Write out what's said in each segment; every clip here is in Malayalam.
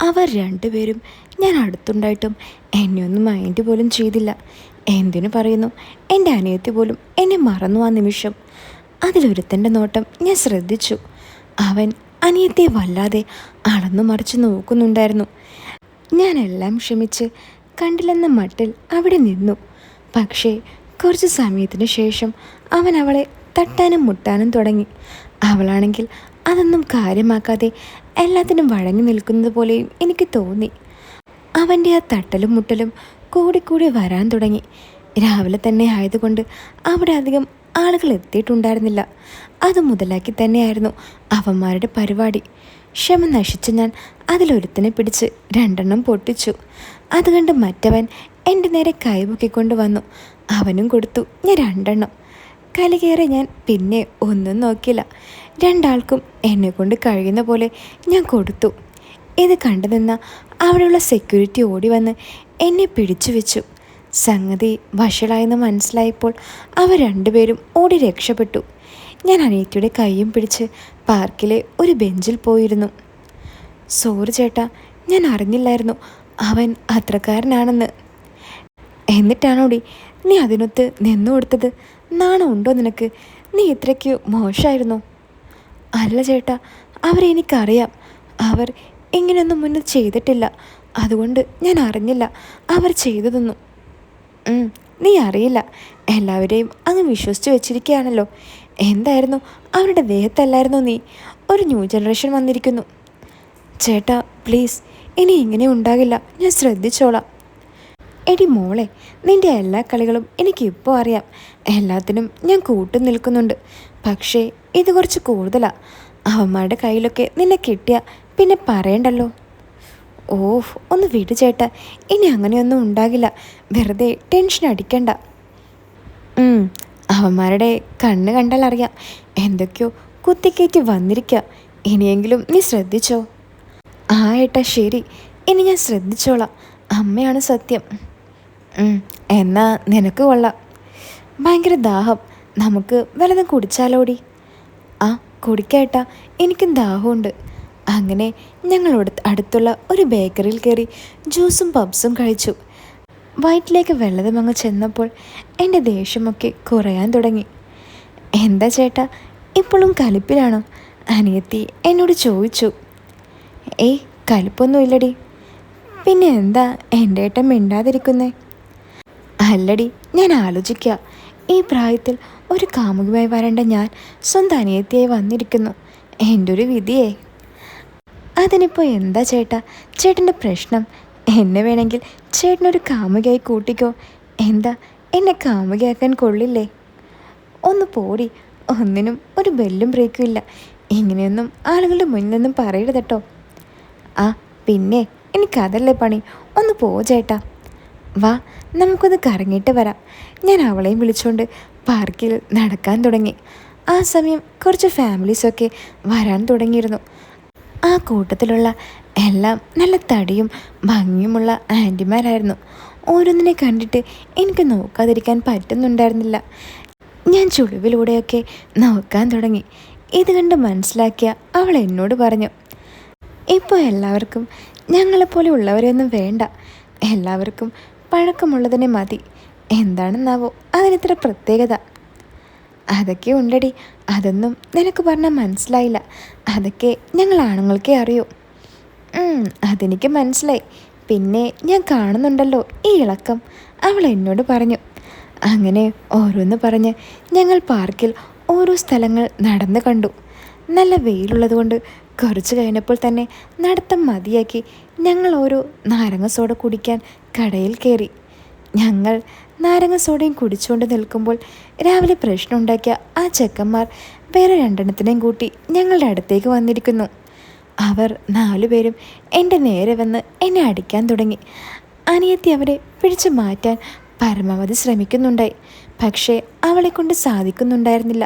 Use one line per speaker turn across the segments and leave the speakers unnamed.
അവർ രണ്ടുപേരും ഞാൻ അടുത്തുണ്ടായിട്ടും എന്നെയൊന്നും മൈൻഡ് പോലും ചെയ്തില്ല. എന്തിനു പറയുന്നു, എൻ്റെ അനിയത്തി പോലും എന്നെ മറന്നു ആ നിമിഷം. അതിലൊരുത്തൻ്റെ നോട്ടം ഞാൻ ശ്രദ്ധിച്ചു. അവൻ അനിയത്തിയെ വല്ലാതെ അളന്നു മറിച്ച് നോക്കുന്നുണ്ടായിരുന്നു. ഞാനെല്ലാം ക്ഷമിച്ച് കണ്ടില്ലെന്ന മട്ടിൽ അവിടെ നിന്നു. പക്ഷേ കുറച്ച് സമയത്തിന് ശേഷം അവൻ അവളെ തട്ടാനും മുട്ടാനും തുടങ്ങി. അവളാണെങ്കിൽ അതൊന്നും കാര്യമാക്കാതെ എല്ലാത്തിനും വഴങ്ങി നിൽക്കുന്നത് പോലെയും എനിക്ക് തോന്നി. അവൻ്റെ ആ തട്ടലും മുട്ടലും കൂടിക്കൂടി വരാൻ തുടങ്ങി. രാവിലെ തന്നെ ആയതുകൊണ്ട് അവിടെ അധികം ആളുകൾ എത്തിയിട്ടുണ്ടായിരുന്നില്ല. അത് മുതലാക്കി തന്നെയായിരുന്നു അവന്മാരുടെ പരിപാടി. ക്ഷമ നശിച്ച് ഞാൻ അതിലൊരുത്തിനെ പിടിച്ച് രണ്ടെണ്ണം പൊട്ടിച്ചു. അത് കണ്ട് മറ്റവൻ എൻ്റെ നേരെ കൈപൊക്കിക്കൊണ്ട് വന്നു. അവനും കൊടുത്തു ഞാൻ രണ്ടെണ്ണം. കലികേറെ ഞാൻ പിന്നെ ഒന്നും നോക്കിയില്ല. രണ്ടാൾക്കും എന്നെക്കൊണ്ട് കഴിയുന്ന പോലെ ഞാൻ കൊടുത്തു. ഇത് കണ്ടു നിന്ന അവിടെയുള്ള സെക്യൂരിറ്റി ഓടി വന്ന് എന്നെ പിടിച്ചു വെച്ചു. സംഗതി വഷളായെന്ന് മനസ്സിലായപ്പോൾ അവർ രണ്ടുപേരും ഓടി രക്ഷപ്പെട്ടു. ഞാൻ അനിയത്തിയുടെ കൈയും പിടിച്ച് പാർക്കിലെ ഒരു ബെഞ്ചിൽ പോയിരുന്നു. സോറി ചേട്ടാ, ഞാൻ അറിഞ്ഞില്ലായിരുന്നു അവൻ അത്രക്കാരനാണെന്ന്. എന്നിട്ടാണോടി നീ അതിനൊത്ത് നിന്നു കൊടുത്തത്? നാണം ഉണ്ടോ നിനക്ക്? നീ ഇത്രയ്ക്ക് മോശമായിരുന്നോ? അല്ല ചേട്ടാ, അവരെ എനിക്കറിയാം. അവർ ഇങ്ങനെയൊന്നും മുന്നേ ചെയ്തിട്ടില്ല. അതുകൊണ്ട് ഞാൻ അറിഞ്ഞില്ല അവർ ചെയ്തതൊന്നും. നീ അറിയില്ല, എല്ലാവരെയും അങ്ങ് വിശ്വസിച്ച് വെച്ചിരിക്കുകയാണല്ലോ. എന്തായിരുന്നു അവരുടെ ദേഹത്തല്ലായിരുന്നോ നീ? ഒരു ന്യൂ ജനറേഷൻ വന്നിരിക്കുന്നു. ചേട്ടാ പ്ലീസ്, ഇനി ഇങ്ങനെ ഉണ്ടാകില്ല, ഞാൻ ശ്രദ്ധിച്ചോളാം. എടി മോളെ, നിൻ്റെ എല്ലാ കളികളും എനിക്കിപ്പോൾ അറിയാം. എല്ലാത്തിനും ഞാൻ കൂട്ടു നിൽക്കുന്നുണ്ട്. പക്ഷേ ഇത് കുറച്ച് കൂടുതലാണ്. അവന്മാരുടെ കയ്യിലൊക്കെ നിന്നെ കിട്ടിയ പിന്നെ പറയണ്ടല്ലോ. ഓഹ്, ഒന്ന് വിടു ചേട്ടാ, ഇനി അങ്ങനെയൊന്നും ഉണ്ടാകില്ല. വെറുതെ ടെൻഷൻ അടിക്കണ്ട. അവന്മാരുടെ കണ്ണ് കണ്ടാൽ അറിയാം എന്തൊക്കെയോ കുത്തിക്കയറ്റി വന്നിരിക്കുക. ഇനിയെങ്കിലും നീ ശ്രദ്ധിച്ചോ? ആ ഏട്ടാ ശരി, ഇനി ഞാൻ ശ്രദ്ധിച്ചോളാം. അമ്മയാണ് സത്യം. എന്നാ നിനക്ക് കൊള്ളാം. ഭയങ്കര ദാഹം, നമുക്ക് വല്ലതും കുടിച്ചാലോടി? ആ കുടിക്കേട്ടാ, എനിക്കും ദാഹമുണ്ട്. അങ്ങനെ ഞങ്ങളോട് അടുത്തുള്ള ഒരു ബേക്കറിയിൽ കയറി ജ്യൂസും പബ്സും കഴിച്ചു. വയറ്റിലേക്ക് വെള്ളതമങ്ങ് ചെന്നപ്പോൾ എൻ്റെ ദേഷ്യമൊക്കെ കുറയാൻ തുടങ്ങി. എന്താ ചേട്ടാ, ഇപ്പോഴും കലിപ്പിലാണോ? അനിയത്തി എന്നോട് ചോദിച്ചു. ഏയ് കലിപ്പൊന്നുമില്ലടി. പിന്നെ എന്താ എൻ്റെ ഏട്ടൻ മിണ്ടാതിരിക്കുന്നേ? അല്ലടി, ഞാൻ ആലോചിക്കുക. ഈ പ്രായത്തിൽ ഒരു കാമുകമായി വരേണ്ട ഞാൻ സ്വന്തം അനിയത്തിയായി വന്നിരിക്കുന്നു. എൻ്റെ ഒരു വിധിയേ. അതിനിപ്പോൾ എന്താ ചേട്ടാ ചേട്ടൻ്റെ പ്രശ്നം? എന്നെ വേണമെങ്കിൽ ചേട്ടനൊരു കാമുകയായി കൂട്ടിക്കോ. എന്താ, എന്നെ കാമുകയാക്കാൻ കൊള്ളില്ലേ? ഒന്ന് പോടി, ഒന്നിനും ഒരു ബെല്ലും ബ്രേക്കും ഇല്ല. ഇങ്ങനെയൊന്നും ആളുകളുടെ മുന്നിലൊന്നും പറയരുത് കേട്ടോ. ആ പിന്നെ എനിക്കതല്ലേ പണി. ഒന്ന് പോ ചേട്ടാ. വാ, നമുക്കൊന്ന് കറങ്ങിയിട്ട് വരാം. ഞാൻ അവളെയും വിളിച്ചുകൊണ്ട് പാർക്കിൽ നടക്കാൻ തുടങ്ങി. ആ സമയം കുറച്ച് ഫാമിലീസൊക്കെ വരാൻ തുടങ്ങിയിരുന്നു. ആ കൂട്ടത്തിലുള്ള എല്ലാം നല്ല തടിയും ഭംഗിയുമുള്ള ആൻറ്റിമാരായിരുന്നു. ഓരോന്നിനെ കണ്ടിട്ട് എനിക്ക് നോക്കാതിരിക്കാൻ പറ്റുന്നുണ്ടായിരുന്നില്ല. ഞാൻ ചുളിവിലൂടെയൊക്കെ നോക്കാൻ തുടങ്ങി. ഇത് കണ്ട് മനസ്സിലാക്കിയ അവൾ എന്നോട് പറഞ്ഞു, ഇപ്പോൾ എല്ലാവർക്കും ഞങ്ങളെപ്പോലെ ഉള്ളവരെയൊന്നും വേണ്ട. എല്ലാവർക്കും പഴക്കമുള്ളതിനെ മതി. എന്താണെന്നാവോ അതിനിത്ര പ്രത്യേകത? അതൊക്കെ ഉണ്ടടി, അതൊന്നും നിനക്ക് പറഞ്ഞാൽ മനസ്സിലായില്ല. അതൊക്കെ ഞങ്ങൾ ആണുങ്ങൾക്കേ അറിയൂ. അതെനിക്ക് മനസ്സിലായി. പിന്നെ ഞാൻ കാണുന്നുണ്ടല്ലോ ഈ ഇളക്കം, അവൾ എന്നോട് പറഞ്ഞു. അങ്ങനെ ഓരോന്ന് പറഞ്ഞ് ഞങ്ങൾ പാർക്കിൽ ഓരോ സ്ഥലങ്ങൾ നടന്ന് കണ്ടു. നല്ല വെയിലുള്ളതുകൊണ്ട് കുറച്ച് കഴിഞ്ഞപ്പോൾ തന്നെ നടത്തം മതിയാക്കി ഞങ്ങൾ ഓരോ നാരങ്ങ സോഡ കുടിക്കാൻ കടയിൽ കയറി. ഞങ്ങൾ നാരങ്ങ സോഡയും കുടിച്ചുകൊണ്ട് നിൽക്കുമ്പോൾ രാവിലെ പ്രശ്നമുണ്ടാക്കിയ ആ ചെക്കന്മാർ വേറെ രണ്ടെണ്ണത്തിനെയും കൂട്ടി ഞങ്ങളുടെ അടുത്തേക്ക് വന്നിരിക്കുന്നു. അവർ 4 പേരും എൻ്റെ നേരെ വന്ന് എന്നെ അടിക്കാൻ തുടങ്ങി. അനിയത്തി അവരെ പിടിച്ചു മാറ്റാൻ പരമാവധി ശ്രമിക്കുന്നുണ്ടായി. പക്ഷേ അവളെക്കൊണ്ട് സാധിക്കുന്നുണ്ടായിരുന്നില്ല.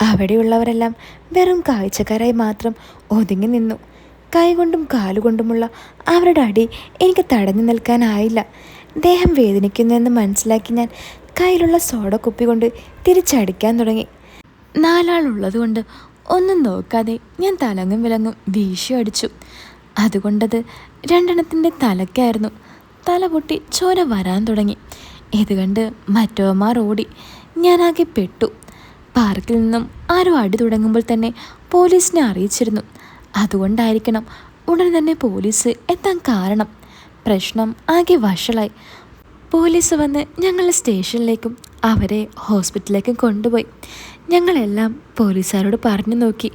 അവിടെയുള്ളവരെല്ലാം വെറും കാഴ്ചക്കാരായി മാത്രം ഒതുങ്ങി നിന്നു. കൈകൊണ്ടും കാലുകൊണ്ടുമുള്ള അവരുടെ അടി എനിക്ക് തടഞ്ഞു നിൽക്കാനായില്ല. ദേഹം വേദനിക്കുന്നുവെന്ന് മനസ്സിലാക്കി ഞാൻ കയ്യിലുള്ള സോഡ കുപ്പി കൊണ്ട് തിരിച്ചടിക്കാൻ തുടങ്ങി. 4 ആളുള്ളതുകൊണ്ട് ഒന്നും നോക്കാതെ ഞാൻ തലങ്ങും വിലങ്ങും വീശി അടിച്ചു. അതുകൊണ്ടത് രണ്ടെണ്ണത്തിൻ്റെ തലയ്ക്കായിരുന്നു. തല പൊട്ടി ചോര വരാൻ തുടങ്ങി. ഇത് കണ്ട് മറ്റവന്മാർ ഓടി. ഞാനാകെ പെട്ടു. പാർക്കിൽ നിന്നും ആരോ അടി തുടങ്ങുമ്പോൾ തന്നെ പോലീസിനെ അറിയിച്ചിരുന്നു. അതുകൊണ്ടായിരിക്കണം ഉടൻ തന്നെ പോലീസ് എത്താൻ കാരണം. പ്രശ്നം ആകെ വഷളായി. പോലീസ് വന്ന് ഞങ്ങളെ സ്റ്റേഷനിലേക്കും അവരെ ഹോസ്പിറ്റലിലേക്കും കൊണ്ടുപോയി. ഞങ്ങളെല്ലാം പോലീസുകാരോട് പറഞ്ഞു നോക്കി,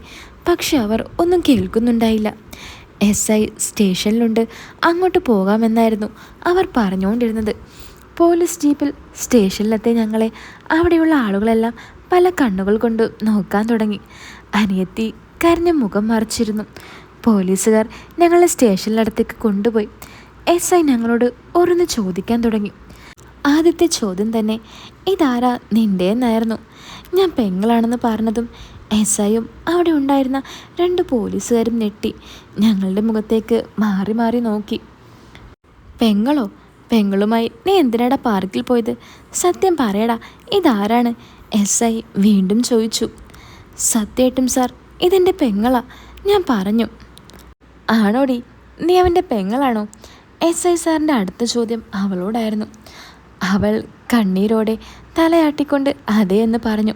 പക്ഷെ അവർ ഒന്നും കേൾക്കുന്നുണ്ടായില്ല. SI സ്റ്റേഷനിലുണ്ട്, അങ്ങോട്ട് പോകാമെന്നായിരുന്നു അവർ പറഞ്ഞുകൊണ്ടിരുന്നത്. പോലീസ് ജീപ്പിൽ സ്റ്റേഷനിലെത്തിയ ഞങ്ങളെ അവിടെയുള്ള ആളുകളെല്ലാം പല കണ്ണുകൾ കൊണ്ട് നോക്കാൻ തുടങ്ങി. അനിയത്തി കരഞ്ഞ മുഖം മറിച്ചിരുന്നു. പോലീസുകാർ ഞങ്ങളെ സ്റ്റേഷനിലടുത്തേക്ക് കൊണ്ടുപോയി. SI ഞങ്ങളോട് ഓരോന്ന് ചോദിക്കാൻ തുടങ്ങി. ആദ്യത്തെ ചോദ്യം തന്നെ ഇതാരാ നിൻ്റെന്നായിരുന്നു. ഞാൻ പെങ്ങളാണെന്ന് പറഞ്ഞതും SIയും അവിടെ ഉണ്ടായിരുന്ന 2 പോലീസുകാരും ഞെട്ടി ഞങ്ങളുടെ മുഖത്തേക്ക് മാറി മാറി നോക്കി. പെങ്ങളോ? പെങ്ങളുമായി നീ എന്തിനാടാ പാർക്കിൽ പോയത്? സത്യം പറയടാ, ഇതാരാണ്? SI വീണ്ടും ചോദിച്ചു. സത്യമായിട്ടും സാർ, ഇതെൻ്റെ പെങ്ങളാ, ഞാൻ പറഞ്ഞു. ആണോടി, നീ അവൻ്റെ പെങ്ങളാണോ? SI സാറിൻ്റെ അടുത്ത ചോദ്യം അവളോടായിരുന്നു. അവൾ കണ്ണീരോടെ തലയാട്ടിക്കൊണ്ട് അതേ എന്ന് പറഞ്ഞു.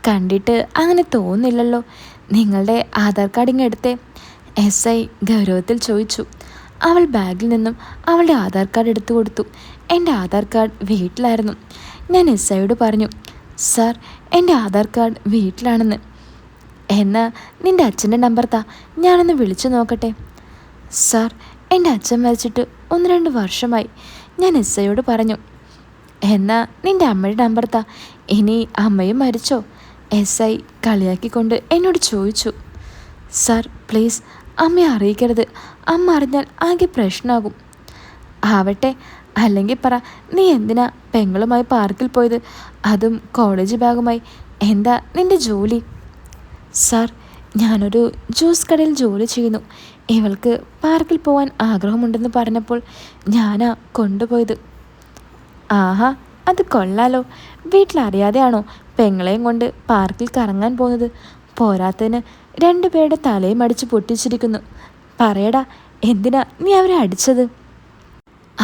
കണ്ടിട്ട് അങ്ങനെ തോന്നില്ലല്ലോ. നിങ്ങളുടെ ആധാർ കാർഡ് ഇങ്ങെടുത്തേ, SI ഗൗരവത്തിൽ ചോദിച്ചു. അവൾ ബാഗിൽ നിന്നും അവളുടെ ആധാർ കാർഡ് എടുത്തു കൊടുത്തു. എൻ്റെ ആധാർ കാർഡ് വീട്ടിലായിരുന്നു. ഞാൻ SIയോട് പറഞ്ഞു, സാർ എൻ്റെ ആധാർ കാർഡ് വീട്ടിലാണെന്ന്. എന്നാൽ നിൻ്റെ അച്ഛൻ്റെ നമ്പർ താ, ഞാനൊന്ന് വിളിച്ചു നോക്കട്ടെ. സാർ, എൻ്റെ അച്ഛൻ മരിച്ചിട്ട് 1-2 വർഷമായി, ഞാൻ SIയോട് പറഞ്ഞു. എന്നാൽ നിൻ്റെ അമ്മയുടെ നമ്പർ താ, ഇനി അമ്മയും മരിച്ചോ? SI കളിയാക്കിക്കൊണ്ട് എന്നോട് ചോദിച്ചു. സാർ പ്ലീസ്, അമ്മയെ അറിയിക്കരുത്, അമ്മ അറിഞ്ഞാൽ ആകെ പ്രശ്നമാകും. ആവട്ടെ, അല്ലെങ്കിൽ പറ, നീ എന്തിനാ പെങ്ങളുമായി പാർക്കിൽ പോയത്, അതും കോളേജ് ബാഗുമായി? എന്താ നിൻ്റെ ജോലി? സാർ, ഞാനൊരു ജ്യൂസ് കടയിൽ ജോലി ചെയ്യുന്നു. ഇവൾക്ക് പാർക്കിൽ പോകാൻ ആഗ്രഹമുണ്ടെന്ന് പറഞ്ഞപ്പോൾ ഞാനാ കൊണ്ടുപോയത്. ആഹാ, അത് കൊള്ളാലോ. വീട്ടിലറിയാതെയാണോ പെങ്ങളെയും കൊണ്ട് പാർക്കിൽ കറങ്ങാൻ പോകുന്നത്? പോരാത്തതിന് 2 പേരുടെ തലയും അടിച്ച് പൊട്ടിച്ചിരിക്കുന്നു. പറയടാ, എന്തിനാ നീ അവരെ അടിച്ചത്?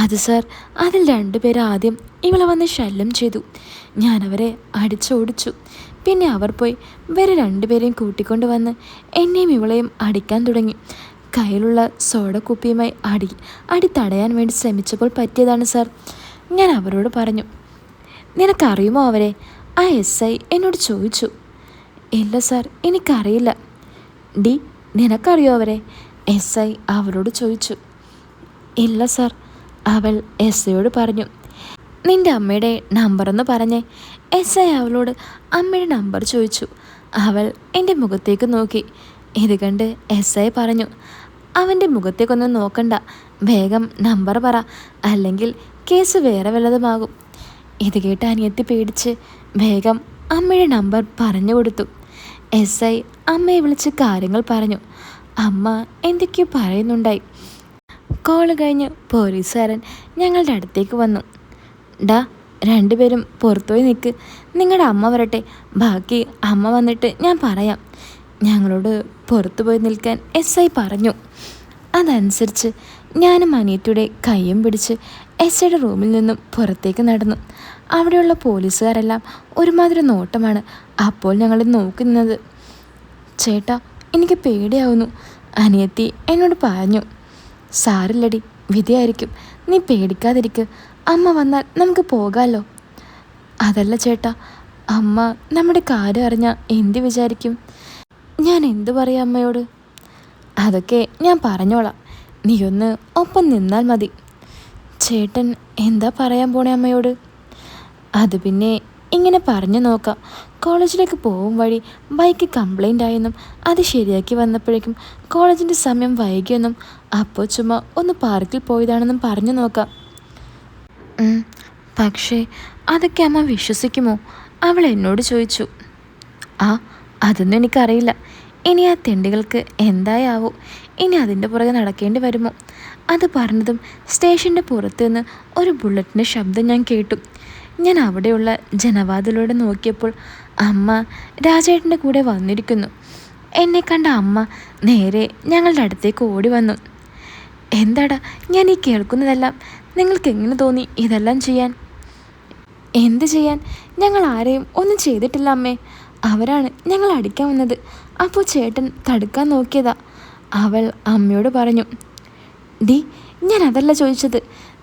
അത് സാർ, അതിൽ 2 പേര് ആദ്യം ഇവളെ വന്ന് ശല്യം ചെയ്തു. ഞാനവരെ അടിച്ചോടിച്ചു. പിന്നെ അവർ പോയി വേറെ 2 പേരെയും കൂട്ടിക്കൊണ്ട് വന്ന് എന്നെയും ഇവളെയും അടിക്കാൻ തുടങ്ങി. കയ്യിലുള്ള സോഡ കുപ്പിയുമായി അടി തടയാൻ വേണ്ടി ശ്രമിച്ചപ്പോൾ പറ്റിയതാണ് സാർ, ഞാൻ അവരോട് പറഞ്ഞു. നിനക്കറിയുമോ അവരെ? ആ SI എന്നോട് ചോദിച്ചു. ഇല്ല സാർ, എനിക്കറിയില്ല. ഡി, നിനക്കറിയോ അവരെ? SI അവരോട് ചോദിച്ചു. ഇല്ല സാർ, അവൾ SIയോട് പറഞ്ഞു. നിൻ്റെ അമ്മയുടെ നമ്പറൊന്ന് പറഞ്ഞേ. SI അവളോട് അമ്മയുടെ നമ്പർ ചോദിച്ചു. അവൾ എൻ്റെ മുഖത്തേക്ക് നോക്കി. ഇത് കണ്ട് SI പറഞ്ഞു, അവൻ്റെ മുഖത്തേക്കൊന്നും നോക്കണ്ട, വേഗം നമ്പർ പറ, അല്ലെങ്കിൽ കേസ് വേറെ വല്ലതുമാകും. ഇത് കേട്ട് അനിയത്തി പേടിച്ച് വേഗം അമ്മയുടെ നമ്പർ പറഞ്ഞു കൊടുത്തു. SI അമ്മയെ വിളിച്ച് കാര്യങ്ങൾ പറഞ്ഞു. അമ്മ എന്തൊക്കെയോ പറയുന്നുണ്ടായി. കോള് കഴിഞ്ഞ് പോലീസുകാരൻ ഞങ്ങളുടെ അടുത്തേക്ക് വന്നു. ഡാ, 2 പേരും പുറത്തുപോയി നിൽക്ക്, നിങ്ങളുടെ അമ്മ വരട്ടെ, ബാക്കി അമ്മ വന്നിട്ട് ഞാൻ പറയാം. ഞങ്ങളോട് പുറത്തുപോയി നിൽക്കാൻ SI പറഞ്ഞു. അതനുസരിച്ച് ഞാനും അനിയത്തിയുടെ കയ്യും പിടിച്ച് SIയുടെ റൂമിൽ നിന്നും പുറത്തേക്ക് നടന്നു. അവിടെയുള്ള പോലീസുകാരെല്ലാം ഒരുമാതിരി നോട്ടമാണ് അപ്പോൾ ഞങ്ങൾ നോക്കി നിന്നത്. ചേട്ടാ, എനിക്ക് പേടിയാവുന്നു, അനിയത്തി എന്നോട് പറഞ്ഞു. സാരില്ലടി, വിധിയായിരിക്കും, നീ പേടിക്കാതിരിക്ക്, അമ്മ വന്നാൽ നമുക്ക് പോകാമല്ലോ. അതല്ല ചേട്ടാ, അമ്മ നമ്മുടെ കാര്യം അറിഞ്ഞാൽ എന്ത് വിചാരിക്കും? ഞാൻ എന്തു പറയാം അമ്മയോട്? അതൊക്കെ ഞാൻ പറഞ്ഞോളാം, നീ ഒന്ന് ഒപ്പം നിന്നാൽ മതി. ചേട്ടൻ എന്താ പറയാൻ പോണേ അമ്മയോട്? അത് പിന്നെ ഇങ്ങനെ പറഞ്ഞു നോക്കാം. കോളേജിലേക്ക് പോകും വഴി ബൈക്ക് കംപ്ലൈൻ്റ് ആയെന്നും അത് ശരിയാക്കി വന്നപ്പോഴേക്കും കോളേജിൻ്റെ സമയം വൈകിയെന്നും അപ്പോൾ ചുമ്മാ ഒന്ന് പാർക്കിൽ പോയതാണെന്നും പറഞ്ഞു നോക്കാം. പക്ഷേ അതൊക്കെ അമ്മ വിശ്വസിക്കുമോ? അവൾ എന്നോട് ചോദിച്ചു. അതൊന്നും എനിക്കറിയില്ല. ഇനി ആ തെണ്ടികൾക്ക് എന്തായാവോ, ഇനി അതിൻ്റെ പുറകെ നടക്കേണ്ടി വരുമോ? അത് പറഞ്ഞതും സ്റ്റേഷൻ്റെ പുറത്ത് നിന്ന് ഒരു ബുള്ളറ്റിൻ്റെ ശബ്ദം ഞാൻ കേട്ടു. ഞാൻ അവിടെയുള്ള ജനവാതിലൂടെ നോക്കിയപ്പോൾ അമ്മ രാജേട്ടൻ്റെ കൂടെ വന്നിരിക്കുന്നു. എന്നെ കണ്ട അമ്മ നേരെ ഞങ്ങളുടെ അടുത്തേക്ക് ഓടി വന്നു. എന്താടാ ഞാൻ ഈ കേൾക്കുന്നതെല്ലാം? നിങ്ങൾക്ക് എങ്ങനെ തോന്നി ഇതെല്ലാം ചെയ്യാൻ? എന്ത് ചെയ്യാൻ? ഞങ്ങൾ ആരെയും ഒന്നും ചെയ്തിട്ടില്ല അമ്മേ. അവരാണ് ഞങ്ങൾ അടിക്കാൻ വന്നത്. അപ്പോൾ ചേട്ടൻ തടുക്കാൻ നോക്കിയതാ, അവൾ അമ്മയോട് പറഞ്ഞു. ഡി, ഞാൻ അതല്ല ചോദിച്ചത്.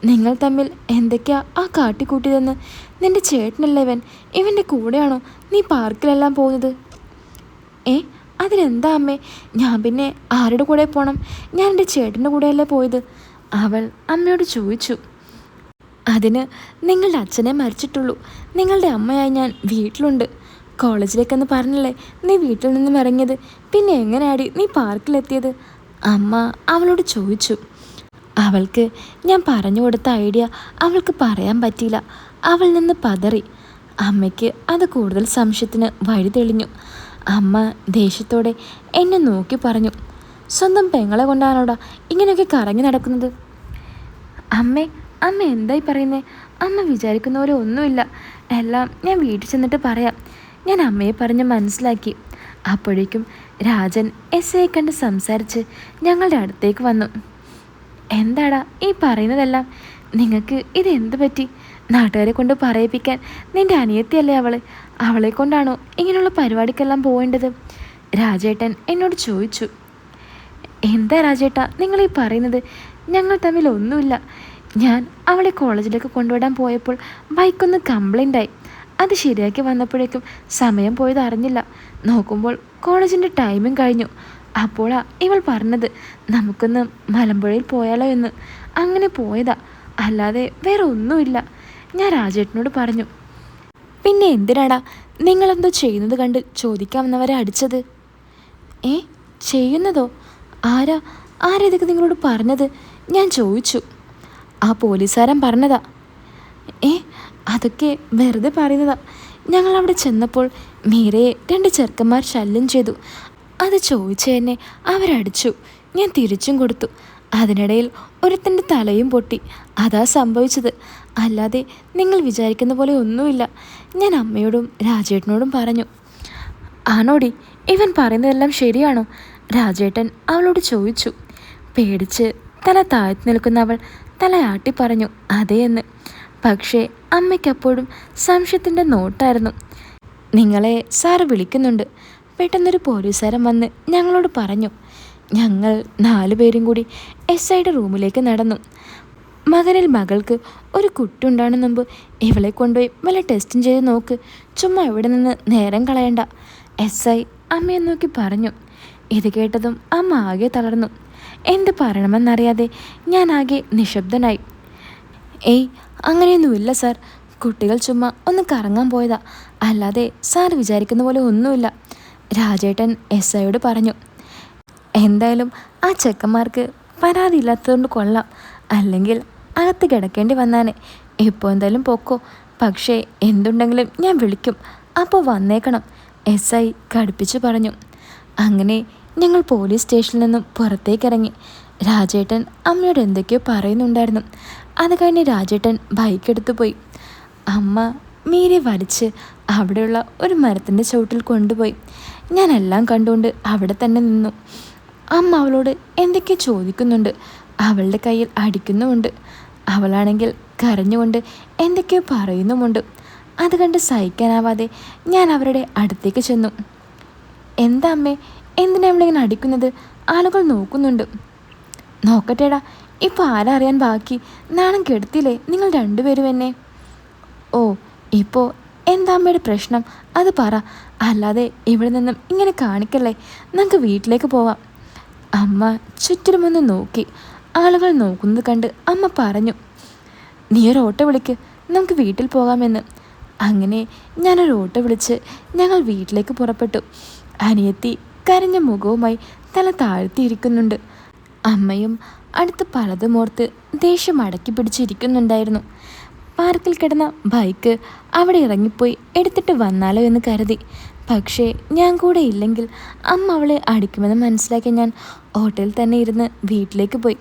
നിങ്ങൾ തമ്മിൽ എന്തൊക്കെയാ ആ കാട്ടിക്കൂട്ടിയതെന്ന്. നിൻ്റെ ചേട്ടനല്ല ഇവൻ്റെ കൂടെയാണോ നീ പാർക്കിലെല്ലാം പോകുന്നത്? അതിനെന്താ അമ്മേ? ഞാൻ പിന്നെ ആരുടെ കൂടെ പോകണം? ഞാൻ എൻ്റെ ചേട്ടൻ്റെ കൂടെയല്ലേ പോയത്, അവൾ അമ്മയോട് ചോദിച്ചു. അതിന് നിങ്ങളുടെ അച്ഛനെ മരിച്ചിട്ടുള്ളൂ. നിങ്ങളുടെ അമ്മയായി ഞാൻ വീട്ടിലുണ്ട്. കോളേജിലേക്കെന്ന് പറഞ്ഞല്ലേ നീ വീട്ടിൽ നിന്നും ഇറങ്ങിയത്? പിന്നെ എങ്ങനെയാടി നീ പാർക്കിലെത്തിയത്? അമ്മ അവളോട് ചോദിച്ചു. അവൾക്ക് ഞാൻ പറഞ്ഞു കൊടുത്ത ഐഡിയ അവൾക്ക് പറയാൻ പറ്റിയില്ല. അവൾ നിന്ന് പതറി. അമ്മയ്ക്ക് അത് കൂടുതൽ സംശയത്തിന് വഴി തെളിഞ്ഞു. അമ്മ ദേഷ്യത്തോടെ എന്നെ നോക്കി പറഞ്ഞു. സ്വന്തം പെങ്ങളെ കൊണ്ടാണോടാ ഇങ്ങനെയൊക്കെ കറങ്ങി നടക്കുന്നത്? അമ്മ എന്തായി പറയുന്നേ? അമ്മ വിചാരിക്കുന്ന പോലെ ഒന്നുമില്ല. എല്ലാം ഞാൻ വീട്ടിൽ ചെന്നിട്ട് പറയാം. ഞാൻ അമ്മയെ പറഞ്ഞ് മനസ്സിലാക്കി. അപ്പോഴേക്കും രാജൻ എസ് കണ്ട് സംസാരിച്ച് ഞങ്ങളുടെ അടുത്തേക്ക് വന്നു. എന്താടാ ഈ പറയുന്നതെല്ലാം? നിങ്ങൾക്ക് ഇതെന്ത് പറ്റി? നാട്ടുകാരെ കൊണ്ട് പറയിപ്പിക്കാൻ നിൻ്റെ അനിയത്തിയല്ലേ അവളെ കൊണ്ടാണോ ഇങ്ങനെയുള്ള പരിപാടിക്കെല്ലാം പോകേണ്ടത്? രാജേട്ടൻ എന്നോട് ചോദിച്ചു. എന്താ രാജേട്ടാ നിങ്ങളീ പറയുന്നത്? ഞങ്ങൾ തമ്മിൽ ഒന്നുമില്ല. ഞാൻ അവളെ കോളേജിലേക്ക് കൊണ്ടുവിടാൻ പോയപ്പോൾ ബൈക്കൊന്ന് കംപ്ലൈൻ്റായി. അത് ശരിയാക്കി വന്നപ്പോഴേക്കും സമയം പോയത് അറിഞ്ഞില്ല. നോക്കുമ്പോൾ കോളേജിൻ്റെ ടൈമും കഴിഞ്ഞു. അപ്പോഴാണ് ഇവൾ പറഞ്ഞത് നമുക്കൊന്ന് മലമ്പുഴയിൽ പോയാലോ എന്ന്. അങ്ങനെ പോയതാ, അല്ലാതെ വേറെ ഒന്നുമില്ല. ഞാൻ രാജേട്ടനോട് പറഞ്ഞു. പിന്നെ എന്തിനാടാ നിങ്ങളെന്തോ ചെയ്യുന്നത് കണ്ട് ചോദിക്കാമെന്നവരെ അടിച്ചത്? ചെയ്യുന്നതോ? ആരാ ഇതൊക്കെ നിങ്ങളോട് പറഞ്ഞത്? ഞാൻ ചോദിച്ചു. ആ പോലീസുകാരൻ പറഞ്ഞതാ. അതൊക്കെ വെറുതെ പറയുന്നതാ. ഞങ്ങളവിടെ ചെന്നപ്പോൾ മീരയെ 2 ചെറുക്കന്മാർ ശല്യം ചെയ്തു. അത് ചോദിച്ച എന്നെ അവരടിച്ചു. ഞാൻ തിരിച്ചും കൊടുത്തു. അതിനിടയിൽ ഒരുത്തൻ്റെ തലയും പൊട്ടി. അതാ സംഭവിച്ചത്. അല്ലാതെ നിങ്ങൾ വിചാരിക്കുന്ന പോലെ ഒന്നുമില്ല. ഞാൻ അമ്മയോടും രാജേട്ടനോടും പറഞ്ഞു. ആണോടി ഇവൻ പറയുന്നതെല്ലാം ശരിയാണോ? രാജേട്ടൻ അവളോട് ചോദിച്ചു. പേടിച്ച് തല താഴ്ത്തി നിൽക്കുന്ന അവൾ തലയാട്ടി പറഞ്ഞു അതേ എന്ന്. പക്ഷേ അമ്മയ്ക്കപ്പോഴും സംശയത്തിൻ്റെ നോട്ടായിരുന്നു. നിങ്ങളെ സാറ് വിളിക്കുന്നുണ്ട്. പെട്ടെന്നൊരു പോലീസുകാരൻ വന്ന് ഞങ്ങളോട് പറഞ്ഞു. ഞങ്ങൾ 4 പേരും കൂടി എസ് ഐയുടെ റൂമിലേക്ക് നടന്നു. മകനിൽ മകൾക്ക് ഒരു കുട്ടി ഉണ്ടാകുന്ന മുമ്പ് ഇവളെ കൊണ്ടുപോയി വല്ല ടെസ്റ്റും ചെയ്ത് നോക്ക്. ചുമ്മാ ഇവിടെ നിന്ന് നേരം കളയണ്ട, എസ് ഐ അമ്മയെ നോക്കി പറഞ്ഞു. ഇത് കേട്ടതും അമ്മ ആകെ തളർന്നു. എന്ത് പറയണമെന്നറിയാതെ ഞാൻ ആകെ നിശബ്ദനായി. അങ്ങനെയൊന്നുമില്ല സാർ. കുട്ടികൾ ചുമ്മാ ഒന്ന് കറങ്ങാൻ പോയതാ, അല്ലാതെ സാർ വിചാരിക്കുന്ന പോലെ ഒന്നുമില്ല, രാജേട്ടൻ എസ് ഐയോട് പറഞ്ഞു. എന്തായാലും ആ ചെക്കന്മാർക്ക് പരാതി ഇല്ലാത്തതുകൊണ്ട് കൊള്ളാം. അല്ലെങ്കിൽ അകത്ത് കിടക്കേണ്ടി വന്നാനെ. ഇപ്പോൾ എന്തായാലും പൊക്കോ. പക്ഷേ എന്തുണ്ടെങ്കിലും ഞാൻ വിളിക്കും, അപ്പോൾ വന്നേക്കണം, എസ് ഐ കടുപ്പിച്ചു പറഞ്ഞു. അങ്ങനെ ഞങ്ങൾ പോലീസ് സ്റ്റേഷനിൽ നിന്നും പുറത്തേക്കിറങ്ങി. രാജേട്ടൻ അമ്മയോട് എന്തൊക്കെയോ പറയുന്നുണ്ടായിരുന്നു. അത് കഴിഞ്ഞ് രാജേട്ടൻ ബൈക്ക് എടുത്തു പോയി. അമ്മ മീരെ വലിച്ച് അവിടെയുള്ള ഒരു മരത്തിൻ്റെ ചുവട്ടിൽ കൊണ്ടുപോയി. ഞാനെല്ലാം കണ്ടുകൊണ്ട് അവിടെ തന്നെ നിന്നു. അമ്മ അവളോട് എന്തൊക്കെയോ ചോദിക്കുന്നുണ്ട്. അവളുടെ കയ്യിൽ അടിക്കുന്നുമുണ്ട്. അവളാണെങ്കിൽ കരഞ്ഞുകൊണ്ട് എന്തൊക്കെയോ പറയുന്നുമുണ്ട്. അത് കണ്ട് സഹിക്കാനാവാതെ ഞാൻ അവരുടെ അടുത്തേക്ക് ചെന്നു. എന്താ അമ്മേ, എന്തിനാ അവളിങ്ങനെ അടിക്കുന്നത്? ആളുകൾ നോക്കുന്നുണ്ട്. നോക്കട്ടേടാ, ഇപ്പോൾ ആരാ അറിയാൻ ബാക്കി? നാണം കെടുത്തില്ലേ നിങ്ങൾ 2 പേരും എന്നെ? ഇപ്പോൾ എന്താ അമ്മയുടെ പ്രശ്നം? അത് പറ, അല്ലാതെ ഇവിടെ നിന്നും ഇങ്ങനെ കാണിക്കല്ലേ. നമുക്ക് വീട്ടിലേക്ക് പോവാം. അമ്മ ചുറ്റിലുമൊന്ന് നോക്കി. ആളുകൾ നോക്കുന്നത് കണ്ട് അമ്മ പറഞ്ഞു. നീ ഒരു ഓട്ടോ വിളിക്ക്, നമുക്ക് വീട്ടിൽ പോകാമെന്ന്. അങ്ങനെ ഞാനൊരു ഓട്ടോ വിളിച്ച് ഞങ്ങൾ വീട്ടിലേക്ക് പുറപ്പെട്ടു. അനിയത്തി കരഞ്ഞ മുഖവുമായി തല താഴ്ത്തിയിരിക്കുന്നുണ്ട്. അമ്മയും അടുത്ത് പലതുമോർത്ത് ദേഷ്യം അടക്കി പിടിച്ചിരിക്കുന്നുണ്ടായിരുന്നു. പാർക്കിൽ കിടന്ന ബൈക്ക് അവിടെ ഇറങ്ങിപ്പോയി എടുത്തിട്ട് വന്നാലോ എന്ന് കരുതി. പക്ഷേ ഞാൻ കൂടെ ഇല്ലെങ്കിൽ അമ്മ അവളെ അടിക്കുമെന്ന് മനസ്സിലാക്കി ഞാൻ ഓട്ടോയിൽ തന്നെ ഇരുന്ന് വീട്ടിലേക്ക് പോയി.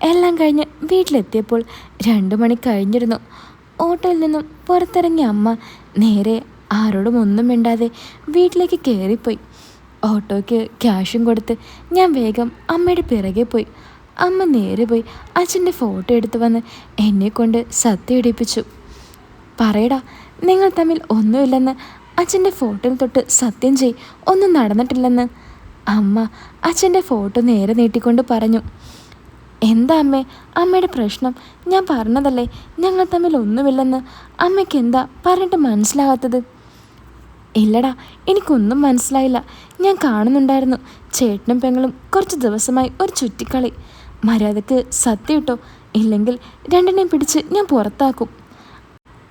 എല്ലാം കഴിഞ്ഞ് വീട്ടിലെത്തിയപ്പോൾ 2 മണി കഴിഞ്ഞിരുന്നു. ഓട്ടോയിൽ നിന്നും പുറത്തിറങ്ങിയ അമ്മ നേരെ ആരോടും ഒന്നും മിണ്ടാതെ വീട്ടിലേക്ക് കയറിപ്പോയി. ഓട്ടോയ്ക്ക് ക്യാഷും കൊടുത്ത് ഞാൻ വേഗം അമ്മയുടെ പിറകെ പോയി. അമ്മ നേരെ പോയി അച്ഛൻ്റെ ഫോട്ടോ എടുത്ത് വന്ന് എന്നെക്കൊണ്ട് സത്യം ഇടിപ്പിച്ചു. പറയടാ, നിങ്ങൾ തമ്മിൽ ഒന്നുമില്ലെന്ന്. അച്ഛൻ്റെ ഫോട്ടോയിൽ തൊട്ട് സത്യം ചെയ്, ഒന്നും നടന്നിട്ടില്ലെന്ന്. അമ്മ അച്ഛൻ്റെ ഫോട്ടോ നേരെ നീട്ടിക്കൊണ്ട് പറഞ്ഞു. എന്താ അമ്മേ, അമ്മയുടെ പ്രശ്നം? ഞാൻ പറഞ്ഞതല്ലേ ഞങ്ങൾ തമ്മിൽ ഒന്നുമില്ലെന്ന്. അമ്മയ്ക്ക് എന്താ പറഞ്ഞിട്ട് മനസ്സിലാകാത്തത്? ഇല്ലടാ, എനിക്കൊന്നും മനസ്സിലായില്ല. ഞാൻ കാണുന്നുണ്ടായിരുന്നു ചേട്ടനും പെങ്ങളും കുറച്ച് ദിവസമായി ഒരു ചുറ്റിക്കളി. മര്യാദക്ക് സത്യം ഇട്ടോ, ഇല്ലെങ്കിൽ രണ്ടിനെയും പിടിച്ച് ഞാൻ പുറത്താക്കും.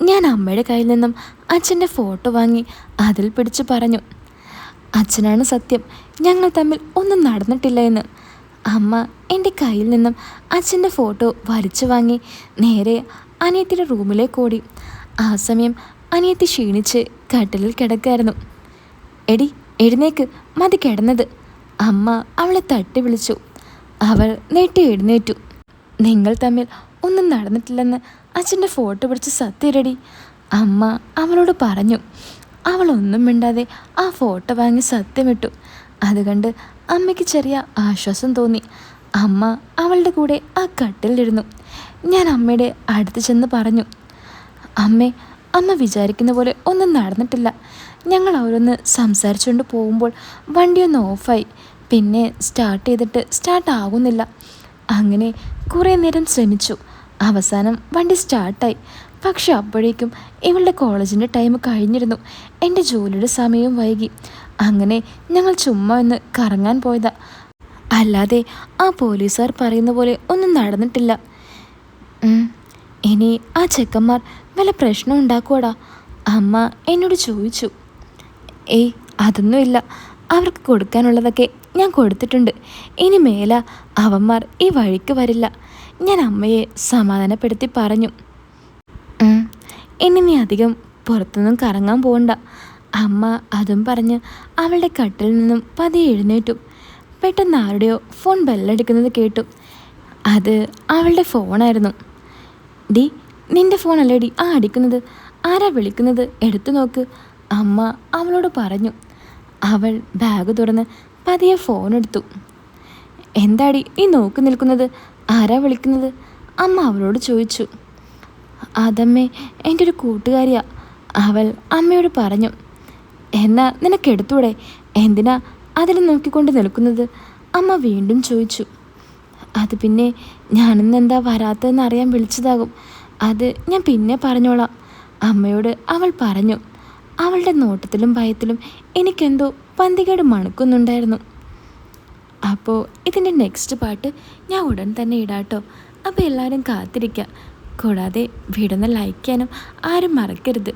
ഞാൻ അമ്മയുടെ കയ്യിൽ നിന്നും അച്ഛൻ്റെ ഫോട്ടോ വാങ്ങി അതിൽ പിടിച്ച് പറഞ്ഞു. അച്ഛനാണ് സത്യം, ഞങ്ങൾ തമ്മിൽ ഒന്നും നടന്നിട്ടില്ല എന്ന്. അമ്മ എൻ്റെ കയ്യിൽ നിന്നും അച്ഛൻ്റെ ഫോട്ടോ വലിച്ചു വാങ്ങി നേരെ അനിയത്തിയുടെ റൂമിലേക്ക് ഓടി. ആ സമയം അനിയത്തി ക്ഷീണിച്ച് കട്ടിലിൽ കിടക്കായിരുന്നു. എടി എഴുന്നേക്ക്, മതി കിടന്നത്. അമ്മ അവളെ തട്ടി വിളിച്ചു. അവൾ നീട്ടി എഴുന്നേറ്റു. നിങ്ങൾ തമ്മിൽ ഒന്നും നടന്നിട്ടില്ലെന്ന് അച്ഛൻ്റെ ഫോട്ടോ പിടിച്ച് സത്യരടി, അമ്മ അവളോട് പറഞ്ഞു. അവളൊന്നും മിണ്ടാതെ ആ ഫോട്ടോ വാങ്ങി സത്യമിട്ടു. അതുകണ്ട് അമ്മയ്ക്ക് ചെറിയ ആശ്വാസം തോന്നി. അമ്മ അവളുടെ കൂടെ ആ കട്ടിലിരുന്നു. ഞാൻ അമ്മയുടെ അടുത്ത് ചെന്ന് പറഞ്ഞു, അമ്മ വിചാരിക്കുന്ന പോലെ ഒന്നും നടന്നിട്ടില്ല. ഞങ്ങൾ അവരൊന്ന് സംസാരിച്ചുകൊണ്ട് പോകുമ്പോൾ വണ്ടിയൊന്ന് ഓഫായി. പിന്നെ സ്റ്റാർട്ട് ചെയ്തിട്ട് സ്റ്റാർട്ട് ആകുന്നില്ല. അങ്ങനെ കുറേ നേരം ശ്രമിച്ചു. അവസാനം വണ്ടി സ്റ്റാർട്ടായി. പക്ഷെ അപ്പോഴേക്കും ഇവളുടെ കോളേജിൻ്റെ ടൈം കഴിഞ്ഞിരുന്നു. എൻ്റെ ജോലിയുടെ സമയവും വൈകി. അങ്ങനെ ഞങ്ങൾ ചുമ്മാ ഒന്ന് കറങ്ങാൻ പോയതാ. അല്ലാതെ ആ പോലീസുകാർ പറയുന്ന പോലെ ഒന്നും നടന്നിട്ടില്ല. ഇനി ആ ചെക്കന്മാർ വല്ല പ്രശ്നം ഉണ്ടാക്കുവാടാ? അമ്മ എന്നോട് ചോദിച്ചു. ഏയ് അതൊന്നുമില്ല, അവർക്ക് കൊടുക്കാനുള്ളതൊക്കെ ഞാൻ കൊടുത്തിട്ടുണ്ട്. ഇനി മേല അവന്മാർ ഈ വഴിക്ക് വരില്ല. ഞാൻ അമ്മയെ സമാധാനപ്പെടുത്തി പറഞ്ഞു. ഇനി നീ അധികം പുറത്തൊന്നും കറങ്ങാൻ പോകണ്ട. അമ്മ അതും പറഞ്ഞ് അവളുടെ കട്ടിൽ നിന്നും പതിയെ എഴുന്നേറ്റു. പെട്ടെന്ന് ആരുടെയോ ഫോൺ ബെല്ലടിക്കുന്നത് കേട്ടു. അത് അവളുടെ ഫോണായിരുന്നു. ഡി, നിൻ്റെ ഫോണല്ലേടി ആ അടിക്കുന്നത്? ആരാ വിളിക്കുന്നത്? എടുത്തു നോക്ക്, അമ്മ അവളോട് പറഞ്ഞു. അവൾ ബാഗ് തുറന്ന് പതിയെ ഫോണെടുത്തു. എന്താടി നീ നോക്കി നിൽക്കുന്നത്? ആരാ വിളിക്കുന്നത്? അമ്മ അവളോട് ചോദിച്ചു. അതമ്മേ, എൻ്റെ ഒരു കൂട്ടുകാരിയാ, അവൾ അമ്മയോട് പറഞ്ഞു. എന്നാ നിനക്കെടുത്തൂടെ? എന്തിനാ അതിൽ നോക്കിക്കൊണ്ട് നിൽക്കുന്നത്? അമ്മ വീണ്ടും ചോദിച്ചു. അത് പിന്നെ ഞാനിന്നെന്താ വരാത്തതെന്ന് അറിയാൻ വിളിച്ചതാകും. അത് ഞാൻ പിന്നെ പറഞ്ഞോളാം, അമ്മയോട് അവൾ പറഞ്ഞു. അവളുടെ നോട്ടത്തിലും ഭയത്തിലും എനിക്കെന്തോ പന്തികേട് മണക്കുന്നുണ്ടായിരുന്നു. അപ്പോൾ ഇതിൻ്റെ നെക്സ്റ്റ് പാർട്ട് ഞാൻ ഉടൻ തന്നെ ഇടാട്ടോ. അപ്പോൾ എല്ലാവരും കാത്തിരിക്കുക. കൂടാതെ വീഡിയോ ലൈക്ക് ചെയ്യാനും ആരും മറക്കരുത്.